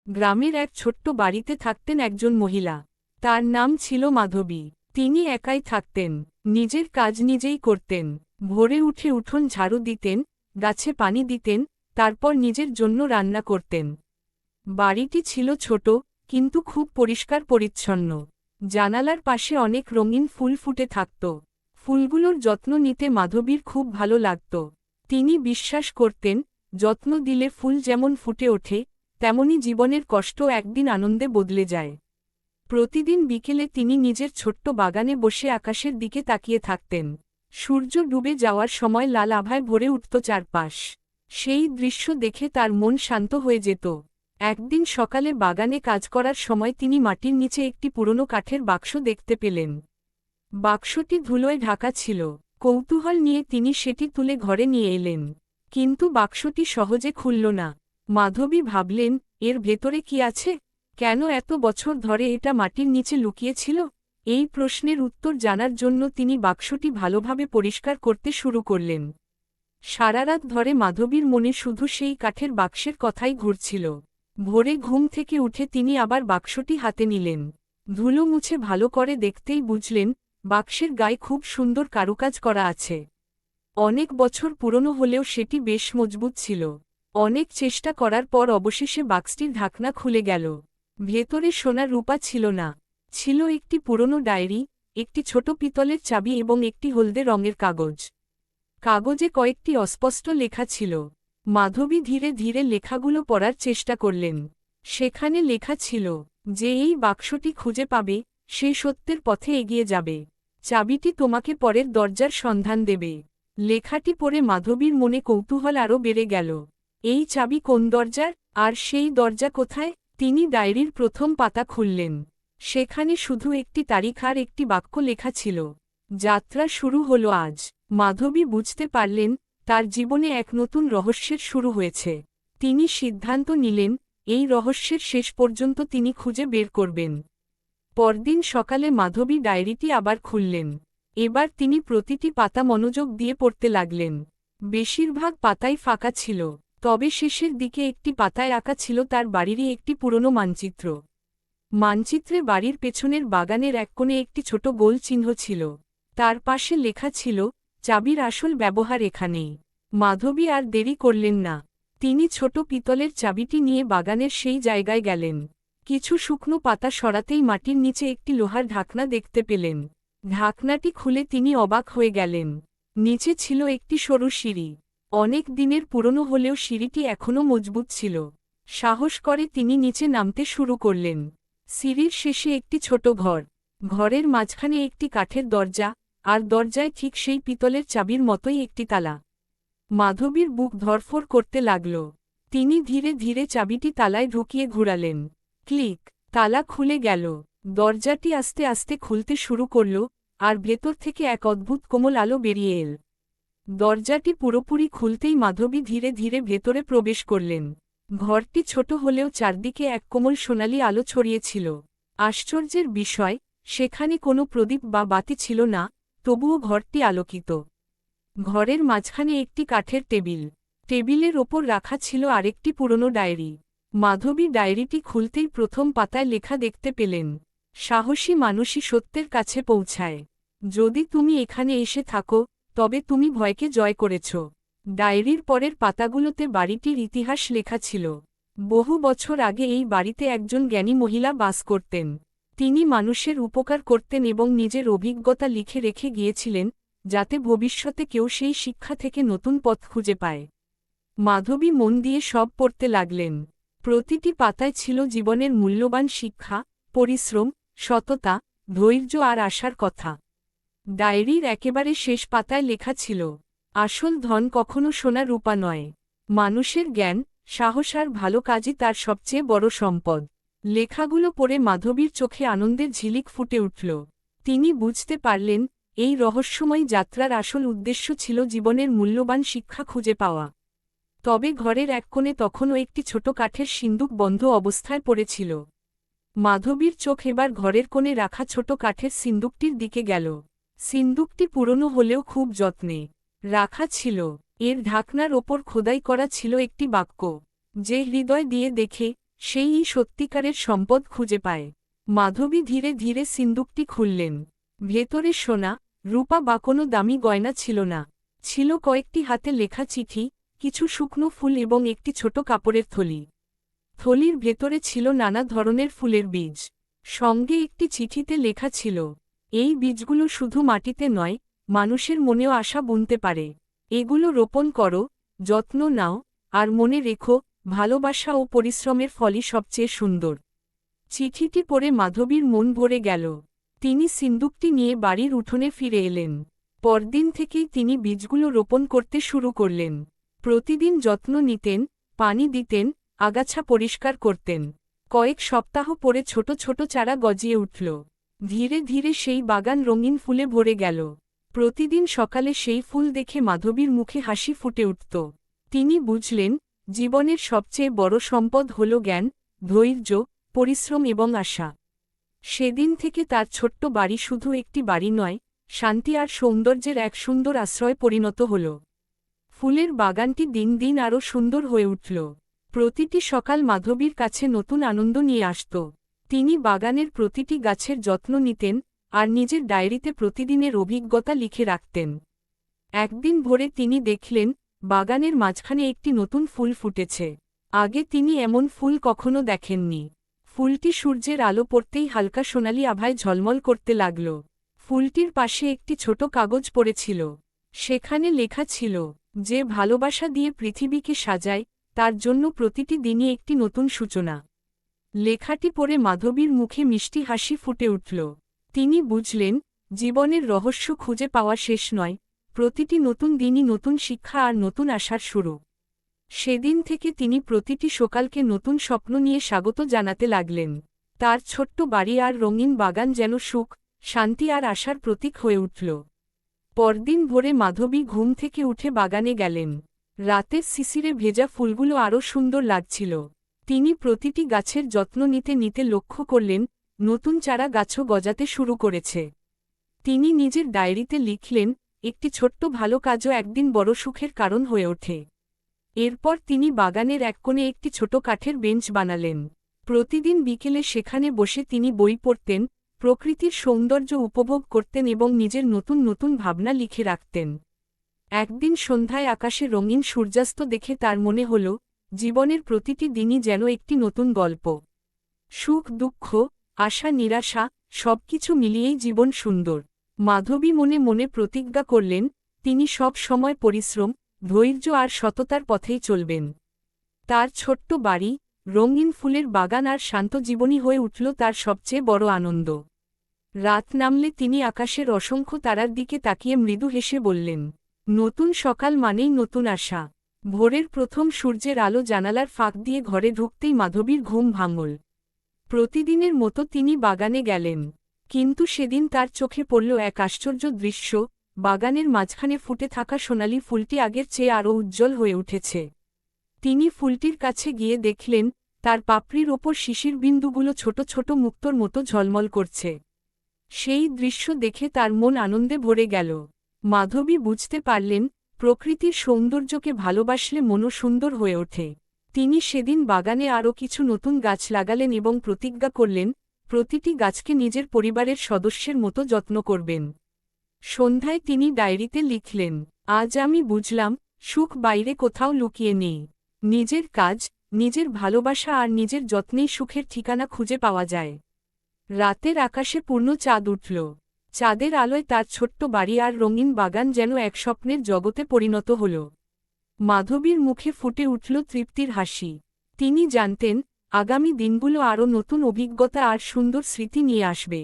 গ্রামের এক ছোট্ট বাড়িতে থাকতেন একজন মহিলা। তার নাম ছিল মাধবী। তিনি একাই থাকতেন, নিজের কাজ নিজেই করতেন। ভোরে উঠে উঠোন ঝাড়ু দিতেন, গাছে পানি দিতেন, তারপর নিজের জন্য রান্না করতেন। বাড়িটি ছিল ছোট, কিন্তু খুব পরিষ্কার পরিচ্ছন্ন। জানালার পাশে অনেক রঙিন ফুল ফুটে থাকত। ফুলগুলোর যত্ন নিতে মাধবীর খুব ভালো লাগত। তিনি বিশ্বাস করতেন, যত্ন দিলে ফুল যেমন ফুটে ওঠে, তেমনি জীবনের কষ্ট একদিন আনন্দে বদলে যায়। প্রতিদিন বিকেলে তিনি নিজের ছোট্ট বাগানে বসে আকাশের দিকে তাকিয়ে থাকতেন। সূর্য ডুবে যাওয়ার সময় লাল আভায় ভরে উঠত চারপাশ। সেই দৃশ্য দেখে তার মন শান্ত হয়ে যেত। একদিন সকালে বাগানে কাজ করার সময় তিনি মাটির নিচে একটি পুরনো কাঠের বাক্স দেখতে পেলেন। বাক্সটি ধুলোয় ঢাকা ছিল। কৌতূহল নিয়ে তিনি সেটি তুলে ঘরে নিয়ে এলেন। কিন্তু বাক্সটি সহজে খুলল না। মাধবী ভাবলেন, এর ভেতরে কি আছে? কেন এত বছর ধরে এটা মাটির নিচে লুকিয়েছিল? এই প্রশ্নের উত্তর জানার জন্য তিনি বাক্সটি ভালোভাবে পরিষ্কার করতে শুরু করলেন। সারারাত ধরে মাধবীর মনে শুধু সেই কাঠের বাক্সের কথাই ঘুরছিল। ভোরে ঘুম থেকে উঠে তিনি আবার বাক্সটি হাতে নিলেন। ধুলো মুছে ভালো করে দেখতেই বুঝলেন, বাক্সের গায়ে খুব সুন্দর কারুকাজ করা আছে। অনেক বছর পুরনো হলেও সেটি বেশ মজবুত ছিল। অনেক চেষ্টা করার পর অবশেষে বাক্সটির ঢাকনা খুলে গেল। ভেতরে সোনার রূপা ছিল না। ছিল একটি পুরনো ডায়েরি, একটি ছোট পিতলের চাবি এবং একটি হলদে রঙের কাগজ। কাগজে কয়েকটি অস্পষ্ট লেখা ছিল। মাধবী ধীরে ধীরে লেখাগুলো পড়ার চেষ্টা করলেন। সেখানে লেখা ছিল, যে এই বাক্সটি খুঁজে পাবে, সে সত্যের পথে এগিয়ে যাবে। চাবিটি তোমাকে পরের দরজার সন্ধান দেবে। লেখাটি পড়ে মাধবীর মনে কৌতূহল আরও বেড়ে গেল। এই চাবি কোন দরজার, আর সেই দরজা কোথায়? তিনি ডায়েরির প্রথম পাতা খুললেন। সেখানে শুধু একটি তারিখ আর একটি বাক্য লেখা ছিল, যাত্রা শুরু হলো আজ। মাধবী বুঝতে পারলেন, তার জীবনে এক নতুন রহস্যের শুরু হয়েছে। তিনি সিদ্ধান্ত নিলেন, এই রহস্যের শেষ পর্যন্ত তিনি খুঁজে বের করবেন। পরদিন সকালে মাধবী ডায়েরিটি আবার খুললেন। এবার তিনি প্রতিটি পাতা মনোযোগ দিয়ে পড়তে লাগলেন। বেশিরভাগ পাতাই ফাঁকা ছিল, তবে শেষের দিকে একটি পাতায় আঁকা ছিল তার বাড়িরই একটি পুরনো মানচিত্র। মানচিত্রে বাড়ির পেছনের বাগানের এক কোণে একটি ছোট গোল চিহ্ন ছিল। তার পাশে লেখা ছিল, চাবির আসল ব্যবহার এখানেই। মাধবী আর দেরি করলেন না। তিনি ছোট পিতলের চাবিটি নিয়ে বাগানের সেই জায়গায় গেলেন। কিছু শুকনো পাতা সরাতেই মাটির নিচে একটি লোহার ঢাকনা দেখতে পেলেন। ঢাকনাটি খুলে তিনি অবাক হয়ে গেলেন। নিচে ছিল একটি সরু সিঁড়ি। অনেক দিনের পুরনো হলেও সিঁড়িটি এখনও মজবুত ছিল। সাহস করে তিনি নিচে নামতে শুরু করলেন। সিঁড়ির শেষে একটি ছোট ঘর। ঘরের মাঝখানে একটি কাঠের দরজা, আর দরজায় ঠিক সেই পিতলের চাবির মতোই একটি তালা। মাধবীর বুক ধড়ফড় করতে লাগল। তিনি ধীরে ধীরে চাবিটি তালায় ঢুকিয়ে ঘুরালেন। ক্লিক! তালা খুলে গেল। দরজাটি আস্তে আস্তে খুলতে শুরু করল, আর ভেতর থেকে এক অদ্ভুত কোমল আলো বেরিয়ে এল। দরজাটি পুরোপুরি খুলতেই মাধবী ধীরে ধীরে ভেতরে প্রবেশ করলেন। ঘরটি ছোট হলেও চারদিকে এক কোমল সোনালি আলো ছড়িয়েছিল। আশ্চর্যের বিষয়, সেখানে কোনো প্রদীপ বা বাতি ছিল না, তবুও ঘরটি আলোকিত। ঘরের মাঝখানে একটি কাঠের টেবিল। টেবিলের ওপর রাখা ছিল আরেকটি পুরনো ডায়েরি। মাধবী ডায়েরিটি খুলতেই প্রথম পাতায় লেখা দেখতে পেলেন, সাহসী মানুষই সত্যের কাছে পৌঁছায়। যদি তুমি এখানে এসে থাকো, তবে তুমি ভয়কে জয় করেছ। ডায়েরির পরের পাতাগুলোতে বাড়িটির ইতিহাস লেখা ছিল। বহু বছর আগে এই বাড়িতে একজন জ্ঞানী মহিলা বাস করতেন। তিনি মানুষের উপকার করতেন এবং নিজের অভিজ্ঞতা লিখে রেখে গিয়েছিলেন, যাতে ভবিষ্যতে কেউ সেই শিক্ষা থেকে নতুন পথ খুঁজে পায়। মাধবী মন দিয়ে সব পড়তে লাগলেন। প্রতিটি পাতায় ছিল জীবনের মূল্যবান শিক্ষা, পরিশ্রম, সততা, ধৈর্য আর আশার কথা। ডায়েরির একেবারে শেষ পাতায় লেখা ছিল, আসল ধন কখনো সোনা রূপা নয়। মানুষের জ্ঞান, সাহস আর ভালো কাজই তার সবচেয়ে বড় সম্পদ। লেখাগুলো পড়ে মাধবীর চোখে আনন্দের ঝিলিক ফুটে উঠল। তিনি বুঝতে পারলেন, এই রহস্যময় যাত্রার আসল উদ্দেশ্য ছিল জীবনের মূল্যবান শিক্ষা খুঁজে পাওয়া। তবে ঘরের এক কোণে তখনও একটি ছোট কাঠের সিন্দুক বন্ধ অবস্থায় পড়েছিল। মাধবীর চোখ এবার ঘরের কোণে রাখা ছোট কাঠের সিন্দুকটির দিকে গেল। সিন্দুকটি পুরনো হলেও খুব যত্নে রাখা ছিল। এর ঢাকনার ওপর খোদাই করা ছিল একটি বাক্য, যে হৃদয় দিয়ে দেখে, সেই সত্যিকারের সম্পদ খুঁজে পায়। মাধবী ধীরে ধীরে সিন্দুকটি খুললেন। ভেতরে সোনা, রূপা বা কোনো দামি গয়না ছিল না। ছিল কয়েকটি হাতে লেখা চিঠি, কিছু শুকনো ফুল এবং একটি ছোট কাপড়ের থলি। থলির ভেতরে ছিল নানা ধরনের ফুলের বীজ। সঙ্গে একটি চিঠিতে লেখা ছিল, এই বীজগুলো শুধু মাটিতে নয়, মানুষের মনেও আশা বুনতে পারে। এগুলো রোপণ করো, যত্ন নাও, আর মনে রেখো, ভালোবাসা ও পরিশ্রমের ফলই সবচেয়ে সুন্দর। চিঠিটি পড়ে মাধবীর মন ভরে গেল। তিনি সিন্দুকটি নিয়ে বাড়ির উঠোনে ফিরে এলেন। পরদিন থেকেই তিনি বীজগুলো রোপণ করতে শুরু করলেন। প্রতিদিন যত্ন নিতেন, পানি দিতেন, আগাছা পরিষ্কার করতেন। কয়েক সপ্তাহ পরে ছোট ছোট চারা গজিয়ে উঠল। ধীরে ধীরে সেই বাগান রঙিন ফুলে ভরে গেল। প্রতিদিন সকালে সেই ফুল দেখে মাধবীর মুখে হাসি ফুটে উঠত। তিনি বুঝলেন, জীবনের সবচেয়ে বড় সম্পদ হল জ্ঞান, ধৈর্য, পরিশ্রম এবং আশা। সেদিন থেকে তার ছোট্ট বাড়ি শুধু একটি বাড়ি নয়, শান্তি আর সৌন্দর্যের এক সুন্দর আশ্রয়ে পরিণত হল। ফুলের বাগানটি দিন দিন আরও সুন্দর হয়ে উঠল। প্রতিটি সকাল মাধবীর কাছে নতুন আনন্দ নিয়ে আসত। তিনি বাগানের প্রতিটি গাছের যত্ন নিতেন, আর নিজের ডায়েরিতে প্রতিদিনের অভিজ্ঞতা লিখে রাখতেন। একদিন ভোরে তিনি দেখলেন, বাগানের মাঝখানে একটি নতুন ফুল ফুটেছে। আগে তিনি এমন ফুল কখনো দেখেননি। ফুলটি সূর্যের আলো পড়তেই হালকা সোনালি আভায় ঝলমল করতে লাগল। ফুলটির পাশে একটি ছোট কাগজ পড়েছিল। সেখানে লেখা ছিল, যে ভালোবাসা দিয়ে পৃথিবীকে সাজায়, তার জন্য প্রতিটি দিনই একটি নতুন সূচনা। লেখাটি পড়ে মাধবীর মুখে মিষ্টি হাসি ফুটে উঠল। তিনি বুঝলেন, জীবনের রহস্য খুঁজে পাওয়া শেষ নয়, প্রতিটি নতুন দিনই নতুন শিক্ষা আর নতুন আশার শুরু। সেদিন থেকে তিনি প্রতিটি সকালকে নতুন স্বপ্ন নিয়ে স্বাগত জানাতে লাগলেন। তার ছোট্ট বাড়ি আর রঙিন বাগান যেন সুখ, শান্তি আর আশার প্রতীক হয়ে উঠল। পরদিন ভোরে মাধবী ঘুম থেকে উঠে বাগানে গেলেন। রাতের শিশিরে ভেজা ফুলগুলো আরও সুন্দর লাগছিল। তিনি প্রতিটি গাছের যত্ন নিতে নিতে লক্ষ্য করলেন, নতুন চারা গাছও গজাতে শুরু করেছে। তিনি নিজের ডায়েরিতে লিখলেন, একটি ছোট্ট ভালো কাজও একদিন বড় সুখের কারণ হয়ে ওঠে। এরপর তিনি বাগানের এক কোণে একটি ছোট কাঠের বেঞ্চ বানালেন। প্রতিদিন বিকেলে সেখানে বসে তিনি বই পড়তেন, প্রকৃতির সৌন্দর্য উপভোগ করতেন এবং নিজের নতুন নতুন ভাবনা লিখে রাখতেন। একদিন সন্ধ্যায় আকাশে রঙিন সূর্যাস্ত দেখে তার মনে হল, জীবনের প্রতিটি দিনই যেন একটি নতুন গল্প। সুখ দুঃখ, আশা নিরাশা, সবকিছু মিলিয়েই জীবন সুন্দর। মাধবী মনে মনে প্রতিজ্ঞা করলেন, তিনি সব সময় পরিশ্রম, ধৈর্য আর সততার পথেই চলবেন। তার ছোট্ট বাড়ি, রঙিন ফুলের বাগান আর শান্ত জীবনী হয়ে উঠল তার সবচেয়ে বড় আনন্দ। রাত নামলে তিনি আকাশের অসংখ্য তারার দিকে তাকিয়ে মৃদু হেসে বললেন, নতুন সকাল মানেই নতুন আশা। ভোরের প্রথম সূর্যের আলো জানালার ফাঁক দিয়ে ঘরে ঢুকতেই মাধবীর ঘুম ভাঙল। প্রতিদিনের মতো তিনি বাগানে গেলেন। কিন্তু সেদিন তার চোখে পড়ল এক আশ্চর্য দৃশ্য, বাগানের মাঝখানে ফুটে থাকা সোনালি ফুলটি আগের চেয়ে আরও উজ্জ্বল হয়ে উঠেছে। তিনি ফুলটির কাছে গিয়ে দেখলেন, তার পাপড়ির ওপর শিশির বিন্দুগুলো ছোট ছোট মুক্তোর মতো ঝলমল করছে। সেই দৃশ্য দেখে তার মন আনন্দে ভরে গেল। মাধবী বুঝতে পারলেন, প্রকৃতির সৌন্দর্যকে ভালোবাসলে মনও সুন্দর হয়ে ওঠে। তিনি সেদিন বাগানে আরও কিছু নতুন গাছ লাগালেন এবং প্রতিজ্ঞা করলেন, প্রতিটি গাছকে নিজের পরিবারের সদস্যের মতো যত্ন করবেন। সন্ধ্যায় তিনি ডায়েরিতে লিখলেন, আজ আমি বুঝলাম, সুখ বাইরে কোথাও লুকিয়ে নেই। নিজের কাজ, নিজের ভালোবাসা আর নিজের যত্নেই সুখের ঠিকানা খুঁজে পাওয়া যায়। রাতের আকাশে পূর্ণ চাঁদ উঠল। চাঁদের আলোয় তার ছোট্ট বাড়ি আর রঙিন বাগান যেন এক স্বপ্নের জগতে পরিণত হল। মাধবীর মুখে ফুটে উঠল তৃপ্তির হাসি। তিনি জানতেন, আগামী দিনগুলো আরও নতুন অভিজ্ঞতা আর সুন্দর স্মৃতি নিয়ে আসবে।